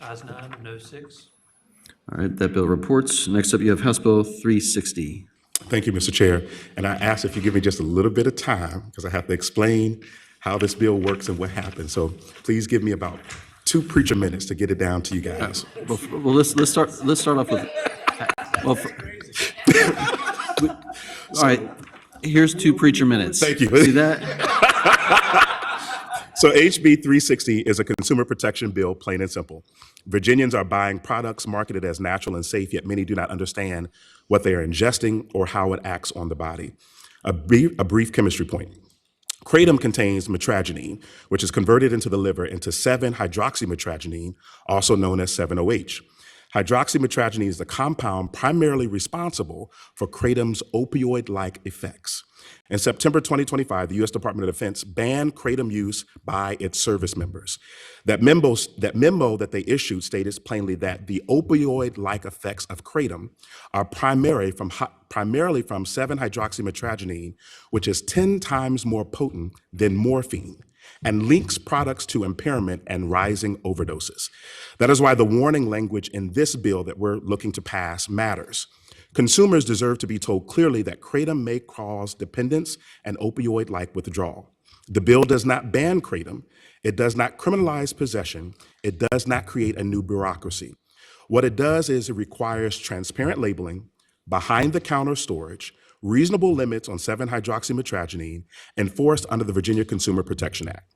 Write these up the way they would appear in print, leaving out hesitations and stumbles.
Ayes 9, no 6. All right, that bill reports. Next up, you have House Bill 360. Thank you, Mr. Chair. And I ask if you give me just a little bit of time because I have to explain how this bill works and what happens. So please give me about 2 preacher minutes to get it down to you guys. Well, let's start off with. Well, all right. Here's 2 preacher minutes. Thank you. See that? So HB 360 is a consumer protection bill, plain and simple. Virginians are buying products marketed as natural and safe, yet many do not understand what they are ingesting or how it acts on the body. A brief chemistry point. Kratom contains mitragynine, which is converted into the liver into 7-hydroxymitragynine, also known as 7-OH. Hydroxymitragynine is the compound primarily responsible for Kratom's opioid-like effects. In September 2025, the U.S. Department of Defense banned Kratom use by its service members. That memo that they issued stated plainly that the opioid-like effects of Kratom are primarily from 7-hydroxymitragynine, which is 10 times more potent than morphine, and links products to impairment and rising overdoses. That is why the warning language in this bill that we're looking to pass matters. Consumers deserve to be told clearly that Kratom may cause dependence and opioid-like withdrawal. The bill does not ban Kratom. It does not criminalize possession. It does not create a new bureaucracy. What it does is it requires transparent labeling, behind-the-counter storage, reasonable limits on 7-hydroxymitragynine, enforced under the Virginia Consumer Protection Act.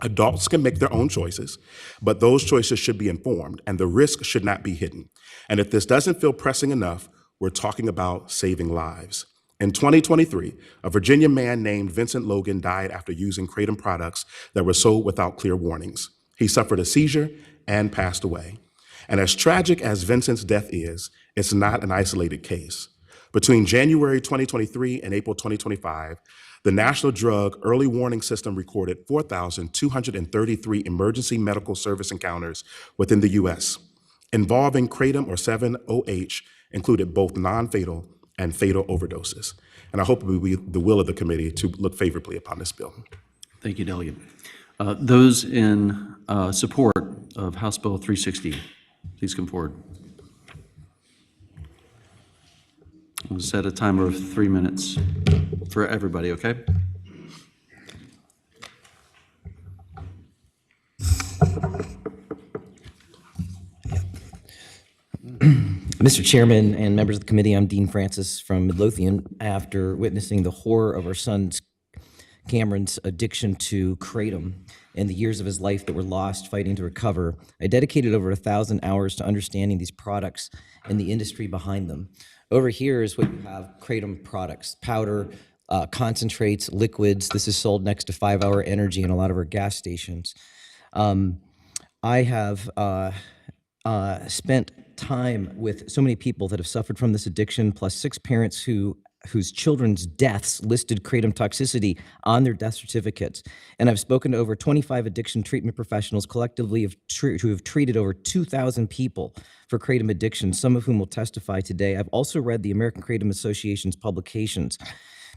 Adults can make their own choices, but those choices should be informed, and the risk should not be hidden. And if this doesn't feel pressing enough, we're talking about saving lives. In 2023, a Virginia man named Vincent Logan died after using Kratom products that were sold without clear warnings. He suffered a seizure and passed away. And as tragic as Vincent's death is, it's not an isolated case. Between January 2023 and April 2025, the National Drug Early Warning System recorded 4,233 emergency medical service encounters within the U.S. involving Kratom or 7-OH, included both non-fatal and fatal overdoses. And I hope it will be the will of the committee to look favorably upon this bill. Thank you, Delegate. Those in support of House Bill 360, please come forward. We'll set a timer of 3 minutes for everybody, okay? Mr. Chairman and members of the committee, I'm Dean Francis from Midlothian. After witnessing the horror of our son Cameron's addiction to Kratom and the years of his life that were lost fighting to recover, I dedicated over 1,000 hours to understanding these products and the industry behind them. Over here is what you have: Kratom products, powder, concentrates, liquids. This is sold next to 5 Hour Energy in a lot of our gas stations. I have spent time with so many people that have suffered from this addiction, plus 6 parents whose children's deaths listed Kratom toxicity on their death certificates. And I've spoken to over 25 addiction treatment professionals collectively who have treated over 2,000 people for Kratom addiction, some of whom will testify today. I've also read the American Kratom Association's publications.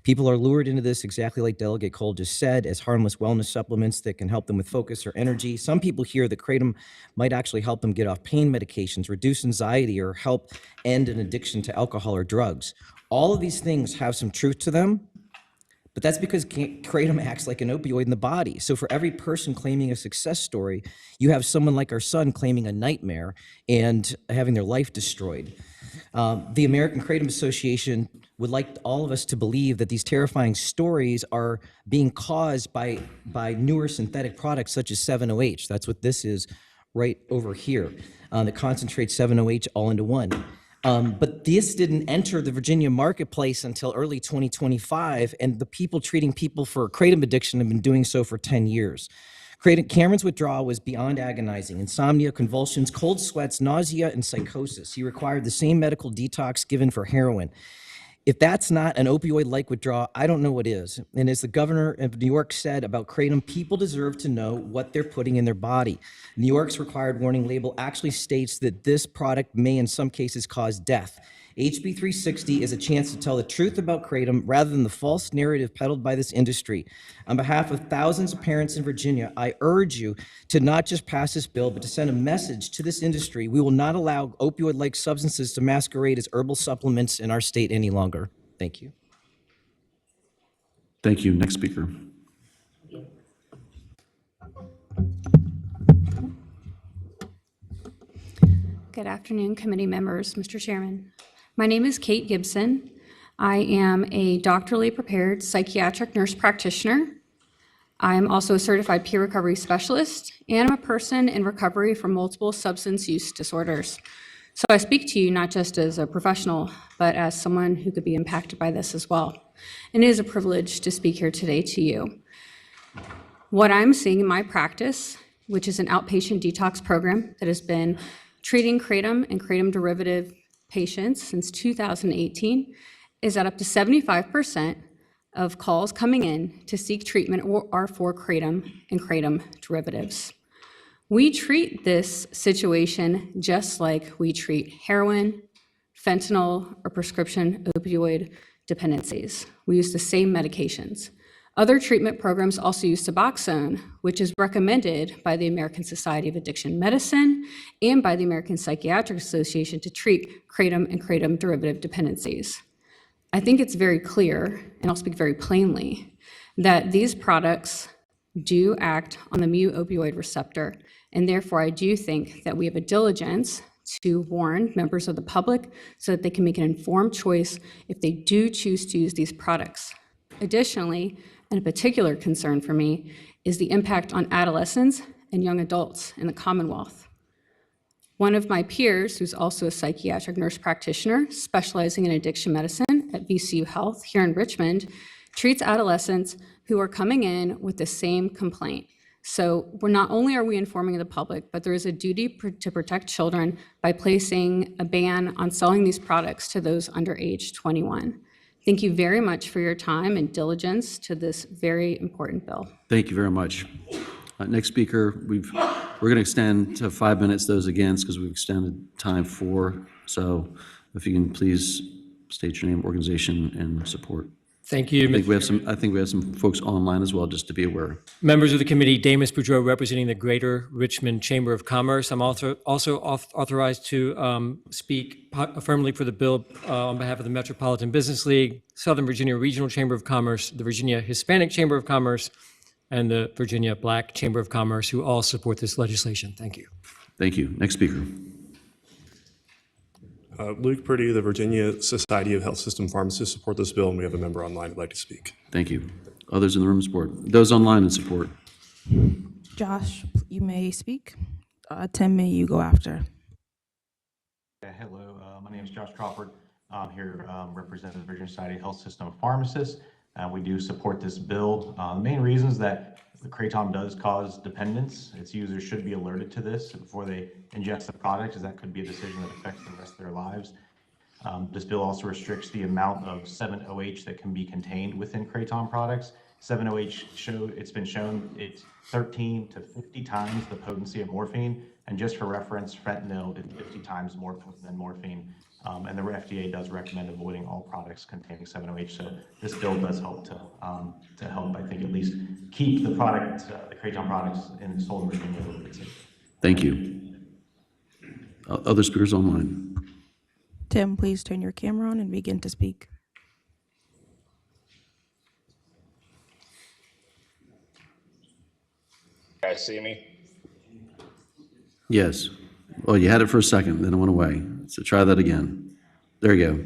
People are lured into this, exactly like Delegate Cole just said, as harmless wellness supplements that can help them with focus or energy. Some people hear that Kratom might actually help them get off pain medications, reduce anxiety, or help end an addiction to alcohol or drugs. All of these things have some truth to them, but that's because Kratom acts like an opioid in the body. So for every person claiming a success story, you have someone like our son claiming a nightmare and having their life destroyed. The American Kratom Association would like all of us to believe that these terrifying stories are being caused by newer synthetic products such as 7-OH. That's what this is right over here. That concentrates 7-OH all into one. But this didn't enter the Virginia marketplace until early 2025, and the people treating people for Kratom addiction have been doing so for 10 years. Cameron's withdrawal was beyond agonizing: insomnia, convulsions, cold sweats, nausea, and psychosis. He required the same medical detox given for heroin. If that's not an opioid-like withdrawal, I don't know what is. And as the governor of New York said about Kratom, people deserve to know what they're putting in their body. New York's required warning label actually states that this product may in some cases cause death. HB 360 is a chance to tell the truth about Kratom rather than the false narrative peddled by this industry. On behalf of thousands of parents in Virginia, I urge you to not just pass this bill, but to send a message to this industry. We will not allow opioid-like substances to masquerade as herbal supplements in our state any longer. Thank you. Thank you. Next speaker. Good afternoon, committee members, Mr. Chairman. My name is Kate Gibson. I am a doctorally prepared psychiatric nurse practitioner. I am also a certified peer recovery specialist, and I'm a person in recovery from multiple substance use disorders. So I speak to you not just as a professional, but as someone who could be impacted by this as well. And it is a privilege to speak here today to you. What I'm seeing in my practice, which is an outpatient detox program that has been treating Kratom and Kratom derivative patients since 2018, is that up to 75% of calls coming in to seek treatment are for Kratom and Kratom derivatives. We treat this situation just like we treat heroin, fentanyl, or prescription opioid dependencies. We use the same medications. Other treatment programs also use Suboxone, which is recommended by the American Society of Addiction Medicine and by the American Psychiatric Association to treat Kratom and Kratom derivative dependencies. I think it's very clear, and I'll speak very plainly, that these products do act on the mu opioid receptor, and therefore I do think that we have a diligence to warn members of the public so that they can make an informed choice if they do choose to use these products. Additionally, and a particular concern for me, is the impact on adolescents and young adults in the Commonwealth. One of my peers, who's also a psychiatric nurse practitioner specializing in addiction medicine at VCU Health here in Richmond, treats adolescents who are coming in with the same complaint. So not only are we informing the public, but there is a duty to protect children by placing a ban on selling these products to those under age 21. Thank you very much for your time and diligence to this very important bill. Thank you very much. Next speaker, we're going to extend to 5 minutes those against because we've extended time for. So if you can please state your name, organization, and support. Thank you, Mr. I think we have some folks online as well, just to be aware. Members of the committee, Damus Boudreau representing the Greater Richmond Chamber of Commerce. I'm also authorized to speak affirmatively for the bill on behalf of the Metropolitan Business League, Southern Virginia Regional Chamber of Commerce, the Virginia Hispanic Chamber of Commerce, and the Virginia Black Chamber of Commerce, who all support this legislation. Thank you. Thank you. Next speaker. Luke Purdue, the Virginia Society of Health System Pharmacists, support this bill, and we have a member online who'd like to speak. Thank you. Others in the room support. Those online in support. Josh, you may speak. Tim, may you go after. Hello, my name is Josh Crawford. I'm here representing the Virginia Society of Health System Pharmacists. We do support this bill. The main reason is that the Kratom does cause dependence. Its users should be alerted to this before they ingest the product, as that could be a decision that affects the rest of their lives. This bill also restricts the amount of 7-OH that can be contained within Kratom products. 7-OH it's been shown it's 13 to 50 times the potency of morphine, and just for reference, fentanyl is 50 times more potent than morphine. And the FDA does recommend avoiding all products containing 7-OH. So this bill does help to help, I think, at least keep the product, the Kratom products sold in Virginia a little bit safer. Thank you. Other speakers online. Tim, please turn your camera on and begin to speak. You guys see me? Yes. Well, you had it for a second, then it went away. So try that again. There you go.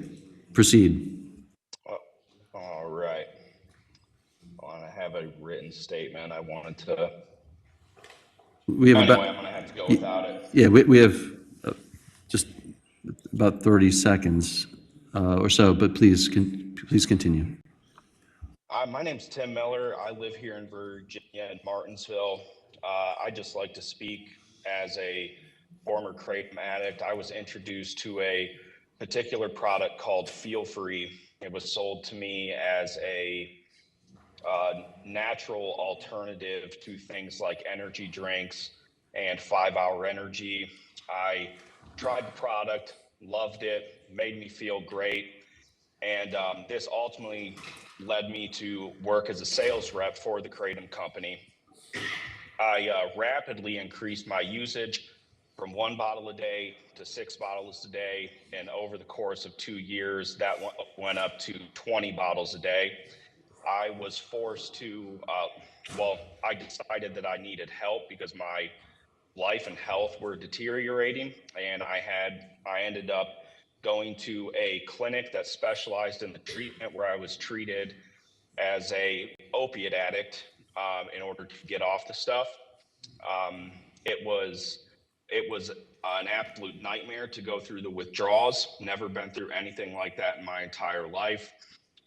Proceed. All right. Well, I have a written statement. I wanted to. We have Anyway, I'm going to have to go without it. Yeah, we have just about 30 seconds or so, but please continue. My name's Tim Miller. I live here in Virginia, in Martinsville. I just like to speak as a former Kratom addict. I was introduced to a particular product called Feel Free. It was sold to me as a natural alternative to things like energy drinks and 5-Hour Energy. I tried the product. loved it, made me feel great. And this ultimately led me to work as a sales rep for the Kratom company. I rapidly increased my usage from 1 bottle a day to 6 bottles a day. And over the course of 2 years, that went up to 20 bottles a day. I was forced to, I decided that I needed help because my life and health were deteriorating. And I ended up going to a clinic that specialized in the treatment where I was treated as a opiate addict in order to get off the stuff. It was an absolute nightmare to go through the withdrawals. Never been through anything like that in my entire life.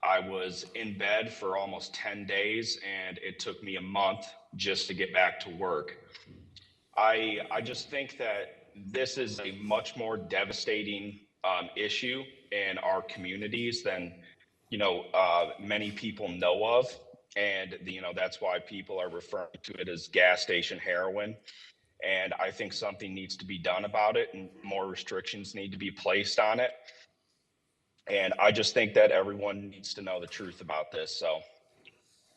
I was in bed for almost 10 days, and it took me a month just to get back to work. I just think that this is a much more devastating issue in our communities than many people know of, and that's why people are referring to it as gas station heroin. And I think something needs to be done about it, and more restrictions need to be placed on it. And I just think that everyone needs to know the truth about this. So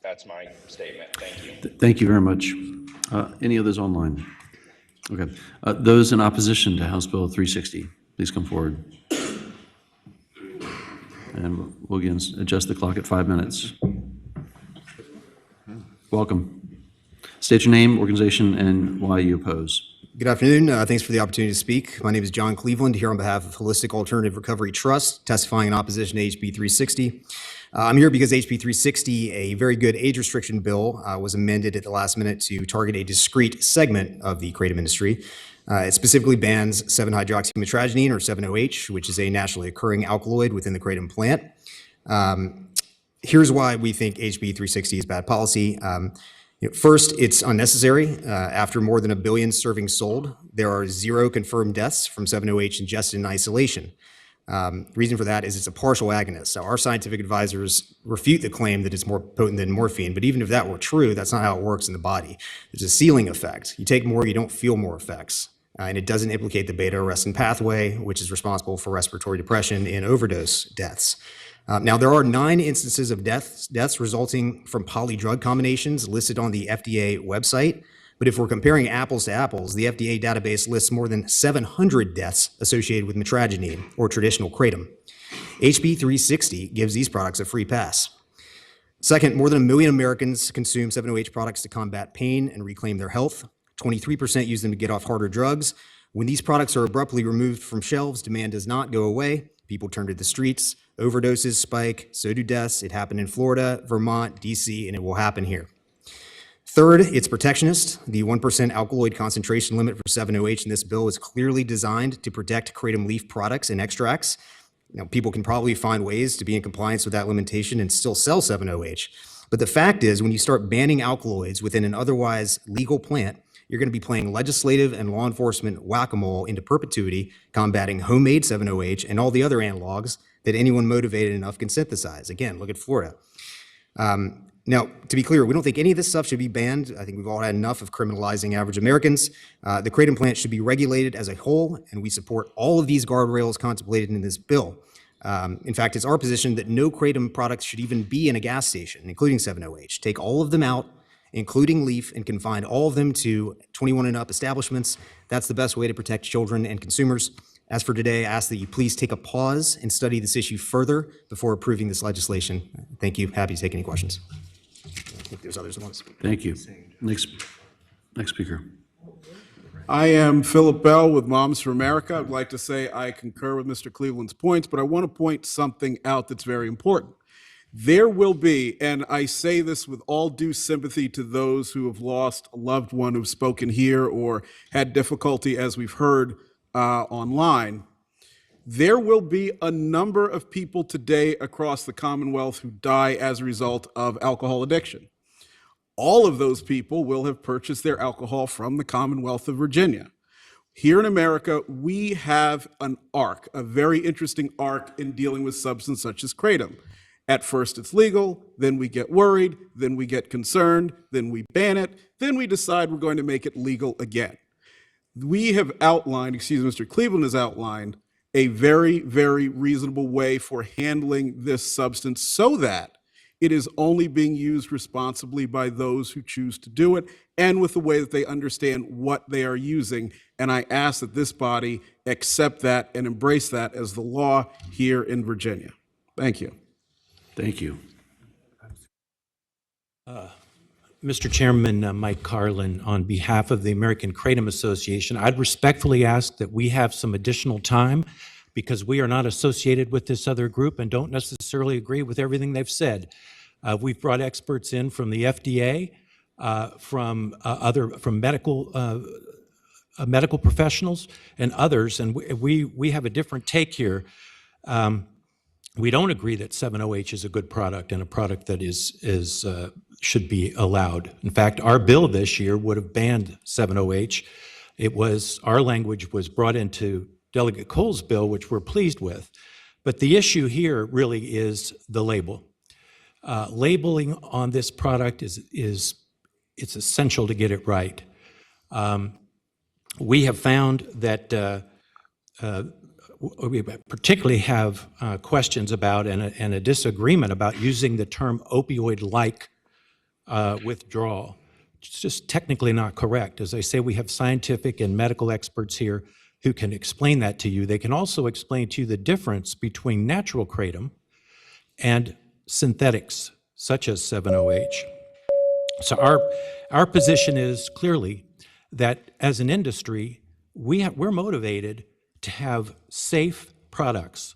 that's my statement. Thank you. Thank you very much. Any others online? Okay. Those in opposition to House Bill 360, please come forward. And we'll again adjust the clock at 5 minutes. Welcome. State your name, organization, and why you oppose. Good afternoon. Thanks for the opportunity to speak. My name is John Cleveland, here on behalf of Holistic Alternative Recovery Trust, testifying in opposition to HB 360. I'm here because HB 360, a very good age restriction bill, was amended at the last minute to target a discrete segment of the kratom industry. It specifically bans 7-hydroxymetragenine, or 7-OH, which is a naturally occurring alkaloid within the kratom plant. Here's why we think HB 360 is bad policy. First, it's unnecessary. After more than 1 billion servings sold, there are 0 confirmed deaths from 7-OH ingested in isolation. Reason for that is it's a partial agonist. So our scientific advisors refute the claim that it's more potent than morphine, but even if that were true, that's not how it works in the body. There's a ceiling effect. You take more, you don't feel more effects. And it doesn't implicate the beta-arrestin pathway, which is responsible for respiratory depression and overdose deaths. Now, there are 9 instances of deaths resulting from polydrug combinations listed on the FDA website. But if we're comparing apples to apples, the FDA database lists more than 700 deaths associated with metragenine, or traditional kratom. HB 360 gives these products a free pass. Second, more than 1 million Americans consume 7-OH products to combat pain and reclaim their health. 23% use them to get off harder drugs. When these products are abruptly removed from shelves, demand does not go away. People turn to the streets. Overdoses spike, so do deaths. It happened in Florida, Vermont, DC, and it will happen here. Third, it's protectionist. The 1% alkaloid concentration limit for 7-OH in this bill is clearly designed to protect kratom leaf products and extracts. Now, people can probably find ways to be in compliance with that limitation and still sell 7-OH. But the fact is, when you start banning alkaloids within an otherwise legal plant, you're going to be playing legislative and law enforcement whack-a-mole into perpetuity, combating homemade 7-OH and all the other analogs that anyone motivated enough can synthesize. Again, look at Florida. Now, to be clear, we don't think any of this stuff should be banned. I think we've all had enough of criminalizing average Americans. The kratom plant should be regulated as a whole, and we support all of these guardrails contemplated in this bill. In fact, it's our position that no kratom products should even be in a gas station, including 7-OH. Take all of them out, including leaf, and confine all of them to 21 and up establishments. That's the best way to protect children and consumers. As for today, I ask that you please take a pause and study this issue further before approving this legislation. Thank you. Happy to take any questions. I think there's others ones. Thank you. Next speaker. I am Philip Bell with Moms for America. I'd like to say I concur with Mr. Cleveland's points, but I want to point something out that's very important. There will be, and I say this with all due sympathy to those who have lost a loved one who've spoken here or had difficulty, as we've heard online, there will be a number of people today across the Commonwealth who die as a result of alcohol addiction. All of those people will have purchased their alcohol from the Commonwealth of Virginia. Here in America, we have an arc, a very interesting arc in dealing with substances such as kratom. At first it's legal, then we get worried, then we get concerned, then we ban it, then we decide we're going to make it legal again. We have outlined, Mr. Cleveland has outlined, a very, very reasonable way for handling this substance so that it is only being used responsibly by those who choose to do it and with the way that they understand what they are using. And I ask that this body accept that and embrace that as the law here in Virginia. Thank you. Thank you. Mr. Chairman, Mike Carlin, on behalf of the American Kratom Association, I'd respectfully ask that we have some additional time because we are not associated with this other group and don't necessarily agree with everything they've said. We've brought experts in from the FDA, from medical professionals and others, and we have a different take here. We don't agree that 7-OH is a good product and a product that should be allowed. In fact, our bill this year would have banned 7-OH. Our language was brought into Delegate Cole's bill, which we're pleased with. But the issue here really is the label. Labeling on this product it's essential to get it right. We have found that we particularly have questions about and a disagreement about using the term opioid-like withdrawal. It's just technically not correct. As I say, we have scientific and medical experts here who can explain that to you. They can also explain to you the difference between natural kratom and synthetics, such as 7-OH. So our position is clearly that as an industry, we're motivated to have safe products.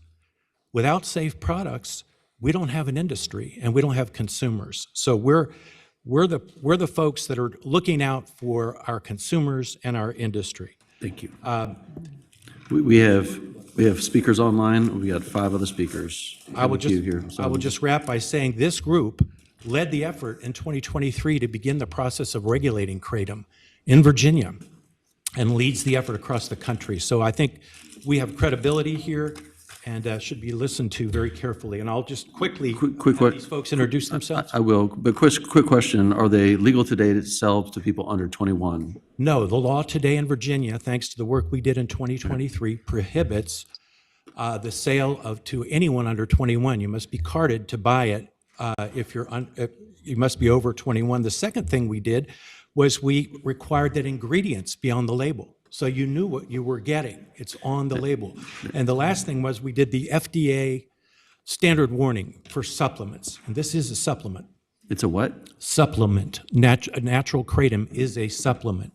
Without safe products, we don't have an industry and we don't have consumers. So we're the folks that are looking out for our consumers and our industry. Thank you. We have speakers online. We got 5 other speakers. I will here. just wrap by saying this group led the effort in 2023 to begin the process of regulating kratom in Virginia and leads the effort across the country. So I think we have credibility here and should be listened to very carefully. And I'll just quickly have these folks introduce themselves. I will, but quick question. Are they legal today to sell to people under 21? No, the law today in Virginia, thanks to the work we did in 2023, prohibits the sale to anyone under 21. You must be carded to buy it if you must be over 21. The second thing we did was we required that ingredients be on the label. So you knew what you were getting. It's on the label. And the last thing was we did the FDA standard warning for supplements. And this is a supplement. It's a what? Supplement. Natural kratom is a supplement.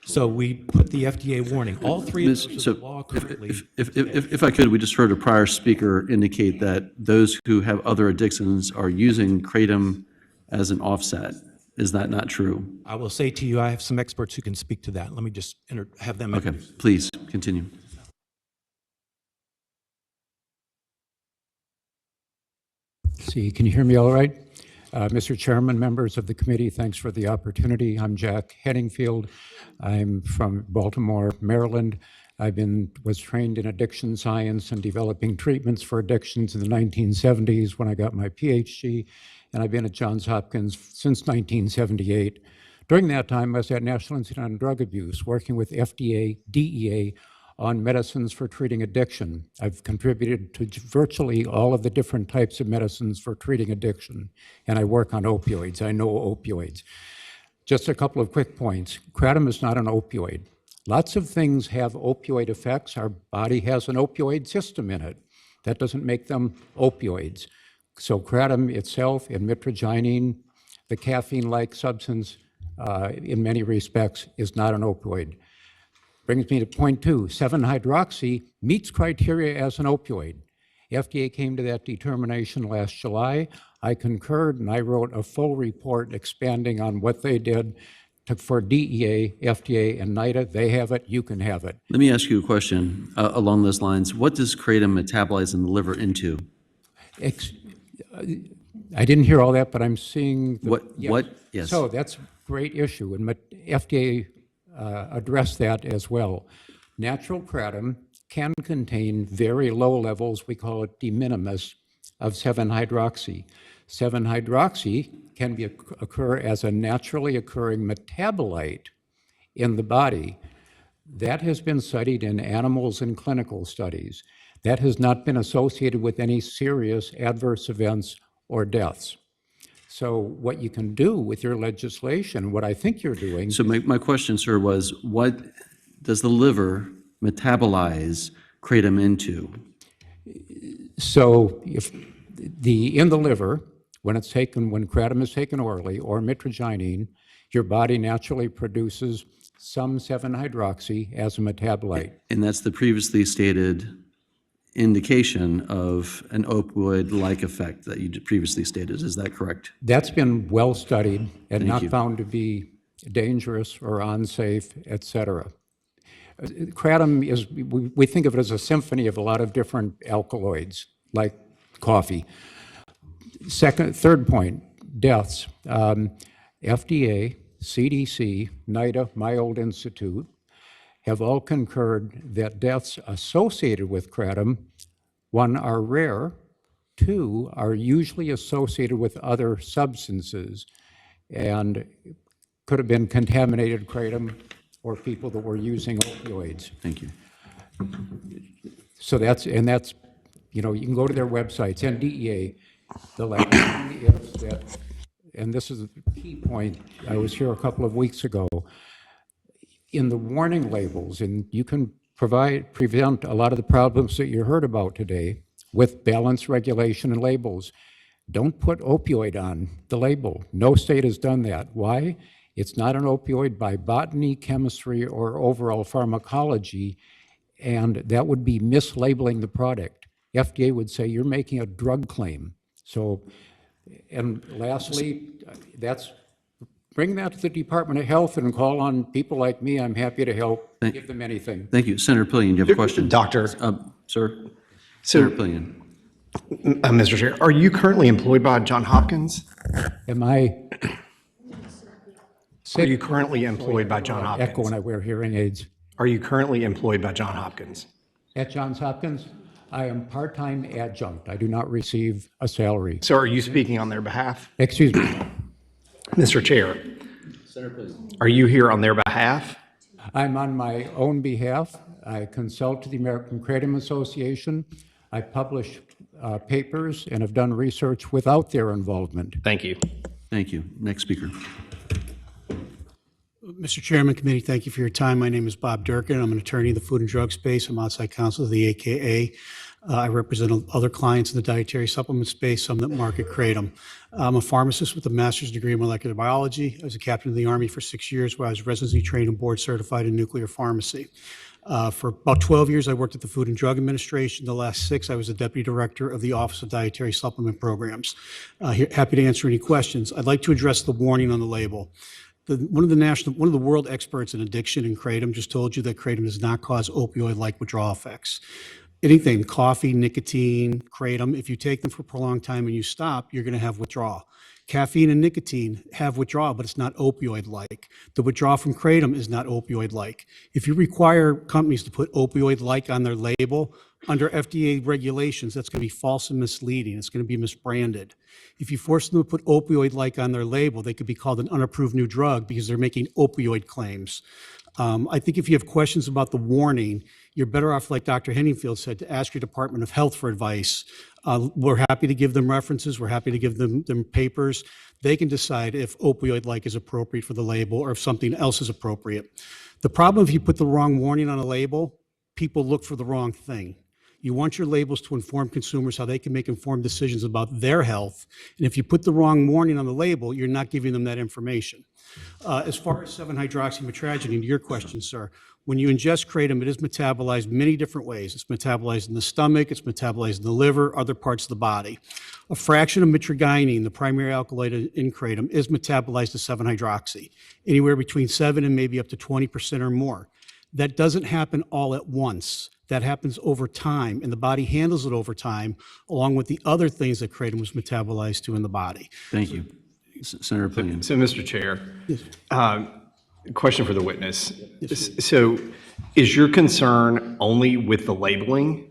So we put the FDA warning. All 3 of those are the law currently. If I could, we just heard a prior speaker indicate that those who have other addictions are using kratom as an offset. Is that not true? I will say to you, I have some experts who can speak to that. Let me just have them. Okay, please continue. See, can you hear me all right? Mr. Chairman, members of the committee, thanks for the opportunity. I'm Jack Henningfield. I'm from Baltimore, Maryland. Was trained in addiction science and developing treatments for addictions in the 1970s when I got my PhD, and I've been at Johns Hopkins since 1978. During that time, I was at National Institute on Drug Abuse, working with FDA, DEA on medicines for treating addiction. I've contributed to virtually all of the different types of medicines for treating addiction, and I work on opioids. I know opioids. Just a couple of quick points. Kratom is not an opioid. Lots of things have opioid effects. Our body has an opioid system in it. That doesn't make them opioids. So kratom itself and mitragynine, the caffeine-like substance, in many respects, is not an opioid. Brings me to point 2. 7-hydroxy meets criteria as an opioid. FDA came to that determination last July. I concurred, and I wrote a full report expanding on what they did for DEA, FDA, and NIDA. They have it. You can have it. Let me ask you a question along those lines. What does kratom metabolize in the liver into? I didn't hear all that, but I'm seeing Yes. So that's a great issue, and FDA addressed that as well. Natural kratom can contain very low levels, we call it de minimis, of 7-hydroxy. 7-hydroxy can occur as a naturally occurring metabolite in the body. That has been studied in animals and clinical studies. That has not been associated with any serious adverse events or deaths. So what you can do with your legislation, what I think you're doing. So my question, sir, was what does the liver metabolize kratom into? So if in the liver, when kratom is taken orally or mitragynine, your body naturally produces some 7-hydroxy as a metabolite. And that's the previously stated indication of an opioid-like effect that you previously stated. Is that correct? That's been well studied and Thank not you. found to be dangerous or unsafe, et cetera. Kratom is, we think of it as a symphony of a lot of different alkaloids, like coffee. Third point, deaths. FDA, CDC, NIDA, my old institute, have all concurred that deaths associated with kratom, 1, are rare, 2, are usually associated with other substances and could have been contaminated kratom or people that were using opioids. Thank you. So that's, you can go to their websites, NDEA, the last thing is that, and this is a key point, I was here a couple of weeks ago, in the warning labels, and you can prevent a lot of the problems that you heard about today with balance regulation and labels. Don't put opioid on the label. No state has done that. Why? It's not an opioid by botany, chemistry, or overall pharmacology, and that would be mislabeling the product. FDA would say you're making a drug claim. So, and lastly, bring that to the Department of Health and call on people like me. I'm happy to help, give them anything. Thank you. Senator Pillion, do you have a question? Doctor. Sir? Senator Pillion. Mr. Chair, are you currently employed by Johns Hopkins? Am I Are you currently employed by Johns Hopkins? Echo when I wear hearing aids. Are you currently employed by Johns Hopkins? At Johns Hopkins, I am part-time adjunct. I do not receive a salary. So are you speaking on their behalf? Excuse me. Mr. Chair, are you here on their behalf? I'm on my own behalf. I consult to the American Kratom Association. I publish papers and have done research without their involvement. Thank you. Thank you. Next speaker. Mr. Chairman, committee, thank you for your time. My name is Bob Durkin. I'm an attorney in the food and drug space. I'm outside counsel of the AKA. I represent other clients in the dietary supplement space, some that market kratom. I'm a pharmacist with a master's degree in molecular biology. I was a captain of the Army for 6 years, where I was residency trained and board certified in nuclear pharmacy. For about 12 years, I worked at the Food and Drug Administration. The last 6, I was the deputy director of the Office of Dietary Supplement Programs. Happy to answer any questions. I'd like to address the warning on the label. One of the world experts in addiction and kratom just told you that kratom does not cause opioid-like withdrawal effects. Anything, coffee, nicotine, kratom, if you take them for a prolonged time and you stop, you're going to have withdrawal. Caffeine and nicotine have withdrawal, but it's not opioid-like. The withdrawal from kratom is not opioid-like. If you require companies to put opioid-like on their label, under FDA regulations, that's going to be false and misleading. It's going to be misbranded. If you force them to put opioid-like on their label, they could be called an unapproved new drug because they're making opioid claims. I think if you have questions about the warning, you're better off, like Dr. Henningfield said, to ask your Department of Health for advice. We're happy to give them references. We're happy to give them papers. They can decide if opioid-like is appropriate for the label or if something else is appropriate. The problem if you put the wrong warning on a label, people look for the wrong thing. You want your labels to inform consumers how they can make informed decisions about their health. And if you put the wrong warning on the label, you're not giving them that information. As far as 7-hydroxymetragynine, to your question, sir, when you ingest kratom, it is metabolized many different ways. It's metabolized in the stomach, it's metabolized in the liver, other parts of the body. A fraction of mitragynine, the primary alkaloid in kratom, is metabolized to 7-hydroxy, anywhere between 7 and maybe up to 20% or more. That doesn't happen all at once. That happens over time, and the body handles it over time, along with the other things that kratom was metabolized to in the body. Thank you. Senator Pillion. So, Mr. Chair, question for the witness. So, is your concern only with the labeling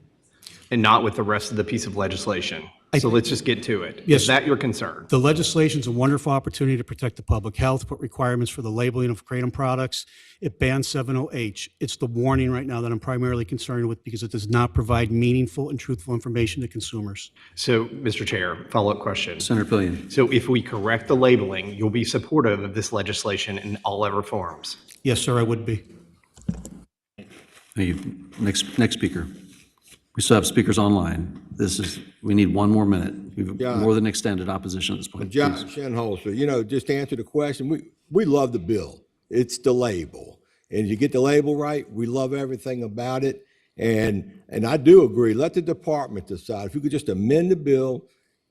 and not with the rest of the piece of legislation? So let's just get to it. Yes. Is that your concern? The legislation is a wonderful opportunity to protect the public health, put requirements for the labeling of Kratom products. It bans 7-OH. It's the warning right now that I'm primarily concerned with because it does not provide meaningful and truthful information to consumers. So, Mr. Chair, follow-up question. Senator Pillion. So if we correct the labeling, you'll be supportive of this legislation in all ever forms? Yes, sir, I would be. Thank you. Next speaker. We still have speakers online. We need one more minute. We've more than extended opposition at this point. John Please. Shenholster, just to answer the question, we love the bill. It's the label. And you get the label right, we love everything about it. And I do agree, let the department decide. If you could just amend the bill,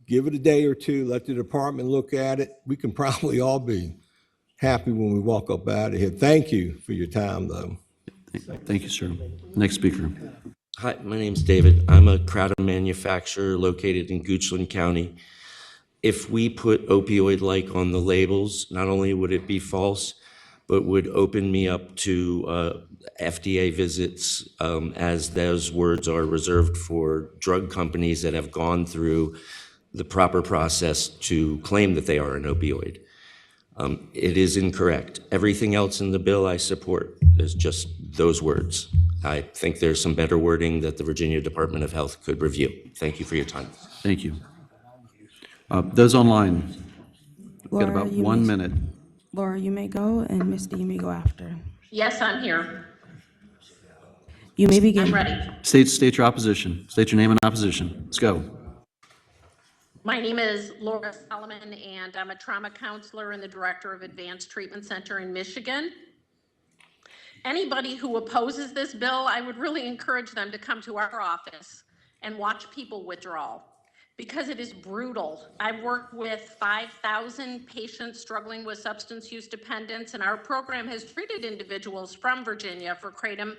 give it a day or two, let the department look at it, we can probably all be happy when we walk up out of here. Thank you for your time, though. Thank you, sir. Next speaker. Hi, my name's David. I'm a Kratom manufacturer located in Goochland County. If we put opioid-like on the labels, not only would it be false, but would open me up to FDA visits, as those words are reserved for drug companies that have gone through the proper process to claim that they are an opioid. It is incorrect. Everything else in the bill I support. There's just those words. I think there's some better wording that the Virginia Department of Health could review. Thank you for your time. Thank you. Those online, we've got about 1 minute. Laura, you may go, and Misty, you may go after. Yes, I'm here. You may begin. I'm ready. State your opposition. State your name and opposition. Let's go. My name is Laura Solomon, and I'm a trauma counselor and the director of Advanced Treatment Center in Michigan. Anybody who opposes this bill, I would really encourage them to come to our office and watch people withdrawal, because it is brutal. I've worked with 5,000 patients struggling with substance use dependence, and our program has treated individuals from Virginia for Kratom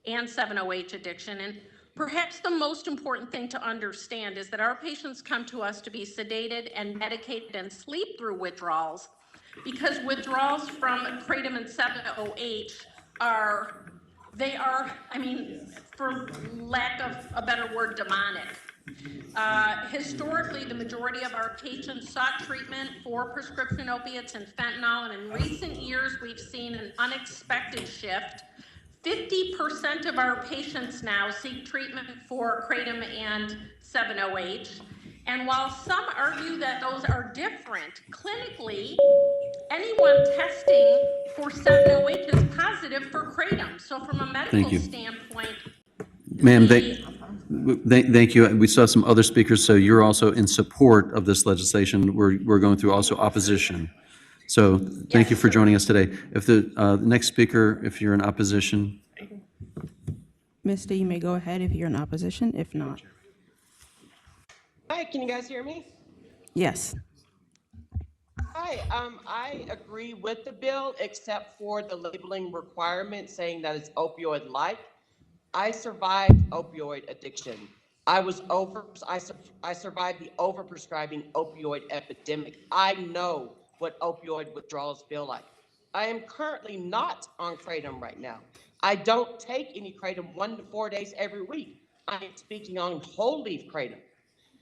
and 7-OH addiction. And perhaps the most important thing to understand is that our patients come to us to be sedated and medicated and sleep through withdrawals, because withdrawals from Kratom and 7-OH are, I mean, for lack of a better word, demonic. Historically, the majority of our patients sought treatment for prescription opiates and fentanyl, and in recent years, we've seen an unexpected shift. 50% of our patients now seek treatment for Kratom and 7-OH, and while some argue that those are different, clinically, anyone testing for 7-OH is positive for Kratom. So from a medical standpoint, Ma'am, thank you. We saw some other speakers, so you're also in support of this legislation. We're going through also opposition. So thank you for joining us today. If the next speaker, if you're in opposition. Misty, you may go ahead if you're in opposition. If not. Hi, can you guys hear me? Yes. Hi, I agree with the bill except for the labeling requirement saying that it's opioid-like. I survived opioid addiction. I survived the overprescribing opioid epidemic. I know what opioid withdrawals feel like. I am currently not on Kratom right now. I don't take any Kratom 1 to 4 days every week. I am speaking on whole leaf Kratom.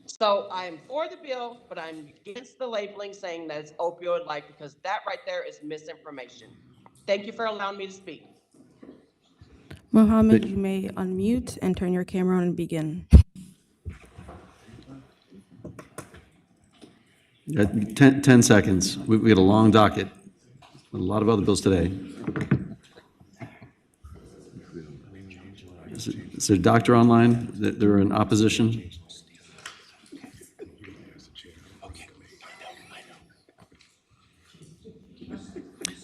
So I am for the bill, but I'm against the labeling saying that it's opioid-like, because that right there is misinformation. Thank you for allowing me to speak. Mohammed, you may unmute and turn your camera on and begin. 10 seconds. We had a long docket. A lot of other bills today. Is there a doctor online that they're in opposition?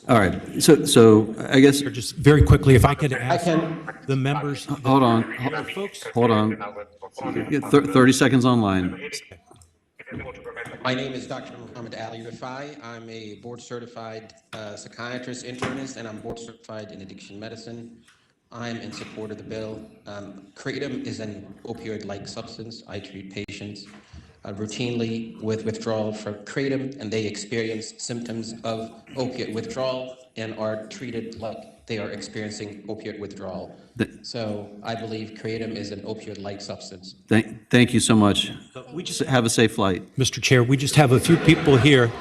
All right, so I guess just very quickly, if I could ask the members. Hold on. 30 seconds online. My name is Dr. Muhammad Ali Rafai. I'm a board-certified psychiatrist, internist, and I'm board-certified in addiction medicine. I'm in support of the bill. Kratom is an opioid-like substance. I treat patients. routinely with withdrawal from Kratom, and they experience symptoms of opiate withdrawal and are treated like they are experiencing opiate withdrawal. So I believe Kratom is an opioid-like substance. Thank you so much. Have a safe flight. Mr. Chair, we just have a few people here.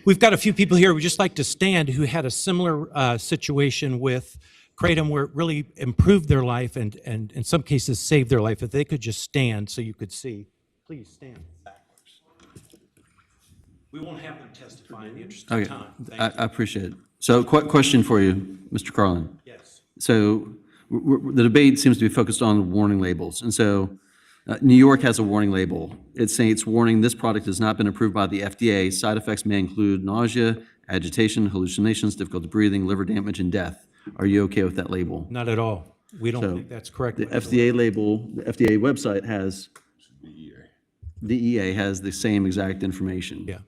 We've got a few people here who would just like to stand who had a similar situation with Kratom where it really improved their life and in some cases saved their life. If they could just stand so you could see. Please stand. We won't have them testify in the interest of Okay, time. I appreciate it. So, question for you, Mr. Carlin. Yes. So, the debate seems to be focused on warning labels, and so New York has a warning label. It states, "Warning: This product has not been approved by the FDA. Side effects may include nausea, agitation, hallucinations, difficulty breathing, liver damage, and death." Are you okay with that label? Not at all. We don't So, think that's correct. The FDA label, the FDA website has, DEA has the same exact information. Yeah.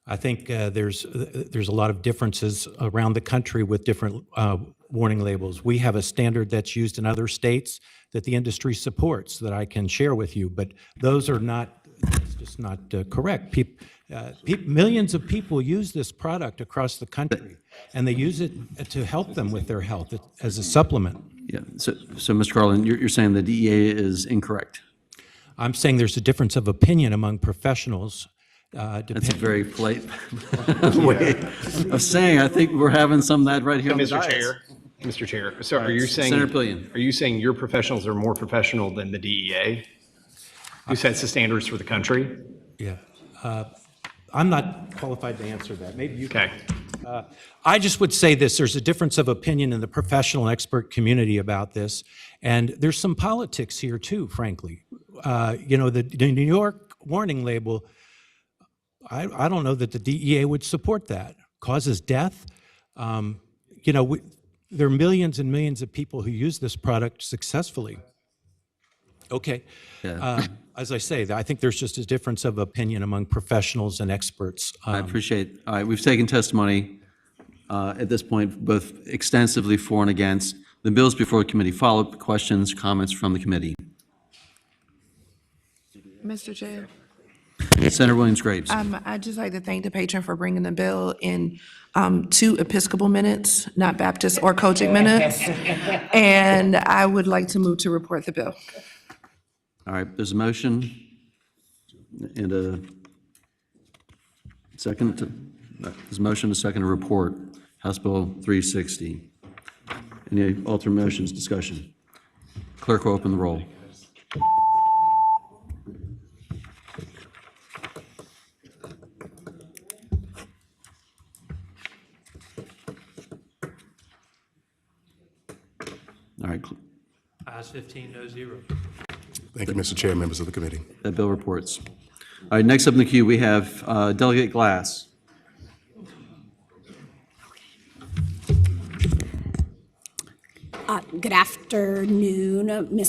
I think there's a lot of differences around the country with different warning labels. We have a standard that's used in other states that the industry supports that I can share with you, but those are not, it's just not correct. Millions of people use this product across the country, and they use it to help them with their health as a supplement. Yeah. So Mr. Carlin, you're saying the DEA is incorrect? I'm saying there's a difference of opinion among professionals. That's a very polite way of saying. I think we're having some of that right here on the dais. Mr. Chair, so are you saying, Senator Pillion. are you saying your professionals are more professional than the DEA? Who sets the standards for the country? Yeah. I'm not qualified to answer that. Maybe you can. Okay. I just would say this, there's a difference of opinion in the professional and expert community about this, and there's some politics here too, frankly. The New York warning label, I don't know that the DEA would support that. Causes death. There are millions and millions of people who use this product successfully. Okay. Yeah. As I say, I think there's just a difference of opinion among professionals and experts. I appreciate. All right, we've taken testimony at this point, both extensively for and against. The bills before the committee. Follow-up questions, comments from the committee. Mr. Chair. Senator Williams-Graves. I'd just like to thank the patron for bringing the bill in 2 Episcopal minutes, not Baptist or Kojic minutes. And I would like to move to report the bill. All right, there's a motion and a second. There's a motion, a second to report House Bill 360. Any alternate motions, discussion? Clerk will open the roll. All right. Ayes 15, no 0. Thank you, Mr. Chair, members of the committee. That bill reports. All right, next up in the queue, we have Delegate Glass. Good afternoon, Mr.